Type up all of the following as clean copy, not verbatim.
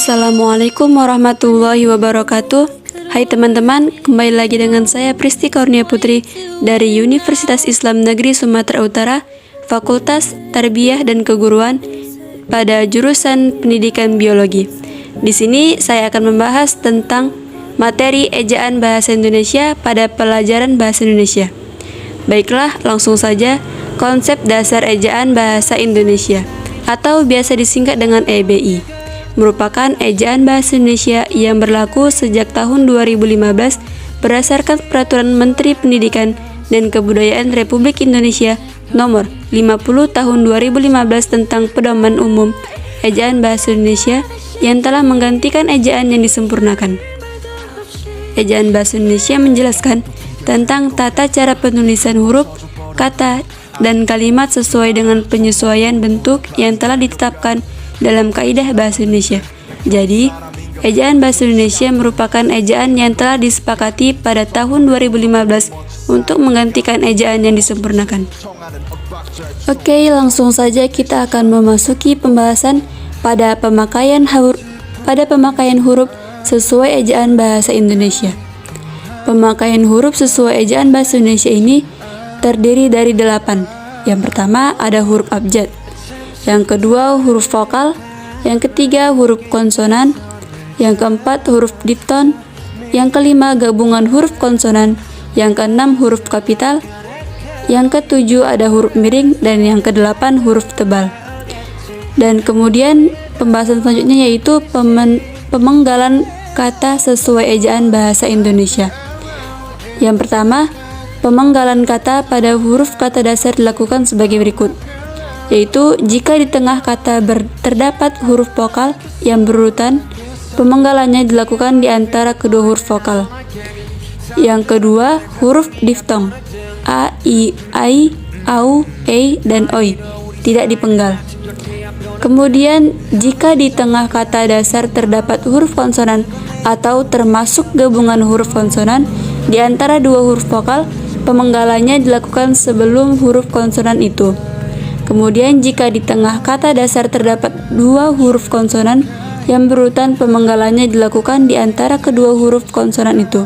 Assalamualaikum warahmatullahi wabarakatuh. Hai teman-teman, kembali lagi dengan saya Pristi Kurnia Putri dari Universitas Islam Negeri Sumatera Utara, Fakultas Tarbiyah dan Keguruan pada jurusan Pendidikan Biologi. Di sini saya akan membahas tentang materi ejaan bahasa Indonesia pada pelajaran bahasa Indonesia. Baiklah, langsung saja konsep dasar ejaan bahasa Indonesia atau biasa disingkat dengan EBI. Merupakan ejaan bahasa Indonesia yang berlaku sejak tahun 2015 berdasarkan Peraturan Menteri Pendidikan dan Kebudayaan Republik Indonesia Nomor 50 Tahun 2015 tentang Pedoman Umum Ejaan Bahasa Indonesia yang telah menggantikan ejaan yang disempurnakan. Ejaan Bahasa Indonesia menjelaskan tentang tata cara penulisan huruf, kata, dan kalimat sesuai dengan penyesuaian bentuk yang telah ditetapkan dalam kaidah bahasa Indonesia. Jadi, ejaan bahasa Indonesia merupakan ejaan yang telah disepakati pada tahun 2015 untuk menggantikan ejaan yang disempurnakan. Oke, langsung saja kita akan memasuki pembahasan pada pemakaian huruf sesuai ejaan bahasa Indonesia. Pemakaian huruf sesuai ejaan bahasa Indonesia ini terdiri dari 8. Yang pertama ada huruf abjad. Yang kedua huruf vokal, yang ketiga huruf konsonan, yang keempat huruf difton, yang kelima gabungan huruf konsonan, yang keenam huruf kapital, yang ketujuh ada huruf miring, dan yang kedelapan huruf tebal. Dan kemudian pembahasan selanjutnya yaitu pemenggalan kata sesuai ejaan bahasa Indonesia. Yang pertama, pemenggalan kata pada huruf kata dasar dilakukan sebagai berikut, yaitu jika di tengah kata terdapat huruf vokal yang berurutan, pemenggalannya dilakukan di antara kedua huruf vokal. Yang kedua, huruf diftong a, i, ai, au, e, dan oi tidak dipenggal. Kemudian jika di tengah kata dasar terdapat huruf konsonan atau termasuk gabungan huruf konsonan di antara dua huruf vokal, pemenggalannya dilakukan sebelum huruf konsonan itu. Kemudian jika di tengah kata dasar terdapat dua huruf konsonan yang berurutan, pemenggalannya dilakukan di antara kedua huruf konsonan itu.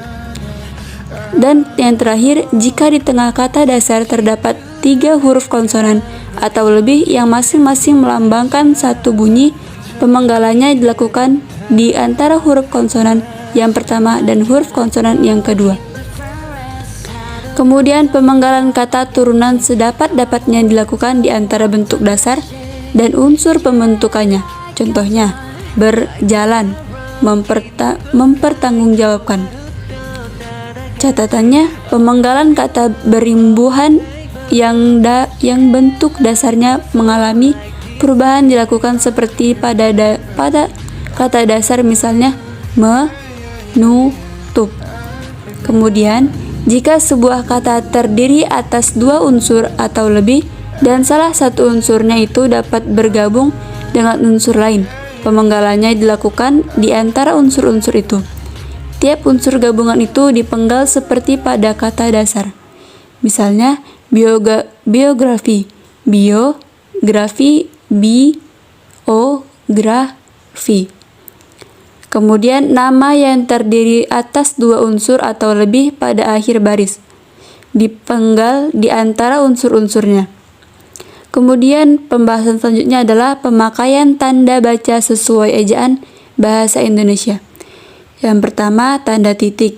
Dan yang terakhir, jika di tengah kata dasar terdapat 3 huruf konsonan atau lebih yang masing-masing melambangkan satu bunyi, pemenggalannya dilakukan di antara huruf konsonan yang pertama dan huruf konsonan yang kedua. Kemudian pemenggalan kata turunan sedapat-dapatnya dilakukan di antara bentuk dasar dan unsur pembentukannya. Contohnya, berjalan, mempertanggungjawabkan. Catatannya, pemenggalan kata berimbuhan yang bentuk dasarnya mengalami perubahan dilakukan seperti pada kata dasar, misalnya menutup. Kemudian jika sebuah kata terdiri atas 2 unsur atau lebih dan salah satu unsurnya itu dapat bergabung dengan unsur lain, pemenggalannya dilakukan di antara unsur-unsur itu. Tiap unsur gabungan itu dipenggal seperti pada kata dasar. Misalnya biografi, biografi. Kemudian nama yang terdiri atas 2 unsur atau lebih pada akhir baris dipenggal di antara unsur-unsurnya. Kemudian pembahasan selanjutnya adalah pemakaian tanda baca sesuai ejaan bahasa Indonesia. Yang pertama tanda titik,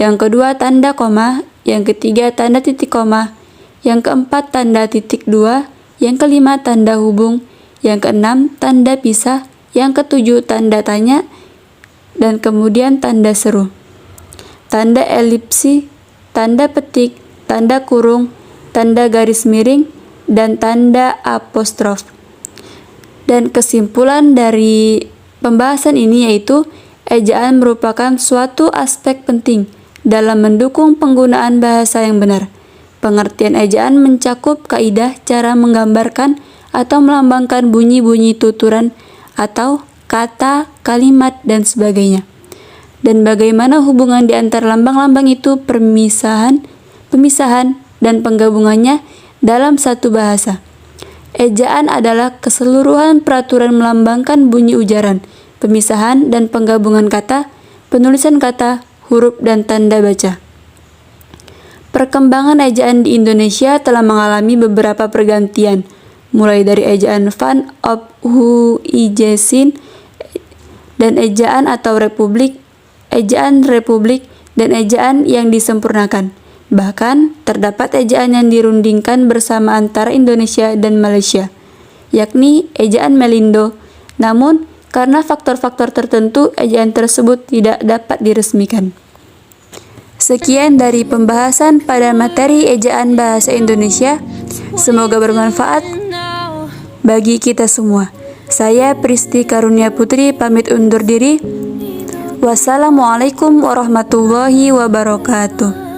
yang kedua tanda koma, yang ketiga tanda titik koma, yang keempat tanda titik 2, yang kelima tanda hubung, yang keenam tanda pisah, yang ketujuh tanda tanya, dan kemudian tanda seru, tanda elipsi, tanda petik, tanda kurung, tanda garis miring, dan tanda apostrof. Dan kesimpulan dari pembahasan ini yaitu ejaan merupakan suatu aspek penting dalam mendukung penggunaan bahasa yang benar. Pengertian ejaan mencakup kaidah cara menggambarkan atau melambangkan bunyi-bunyi tuturan atau kata, kalimat, dan sebagainya. Dan bagaimana hubungan di antara lambang-lambang itu, pemisahan, dan penggabungannya dalam satu bahasa. Ejaan adalah keseluruhan peraturan melambangkan bunyi ujaran, pemisahan dan penggabungan kata, penulisan kata, huruf, dan tanda baca. Perkembangan ejaan di Indonesia telah mengalami beberapa pergantian, mulai dari ejaan Van op Huijsin dan ejaan atau republik, dan ejaan yang disempurnakan. Bahkan, terdapat ejaan yang dirundingkan bersama antara Indonesia dan Malaysia, yakni ejaan Melindo. Namun, karena faktor-faktor tertentu, ejaan tersebut tidak dapat diresmikan. Sekian dari pembahasan pada materi ejaan bahasa Indonesia. Semoga bermanfaat bagi kita semua. Saya Pristi Karunia Putri pamit undur diri. Wassalamualaikum warahmatullahi wabarakatuh.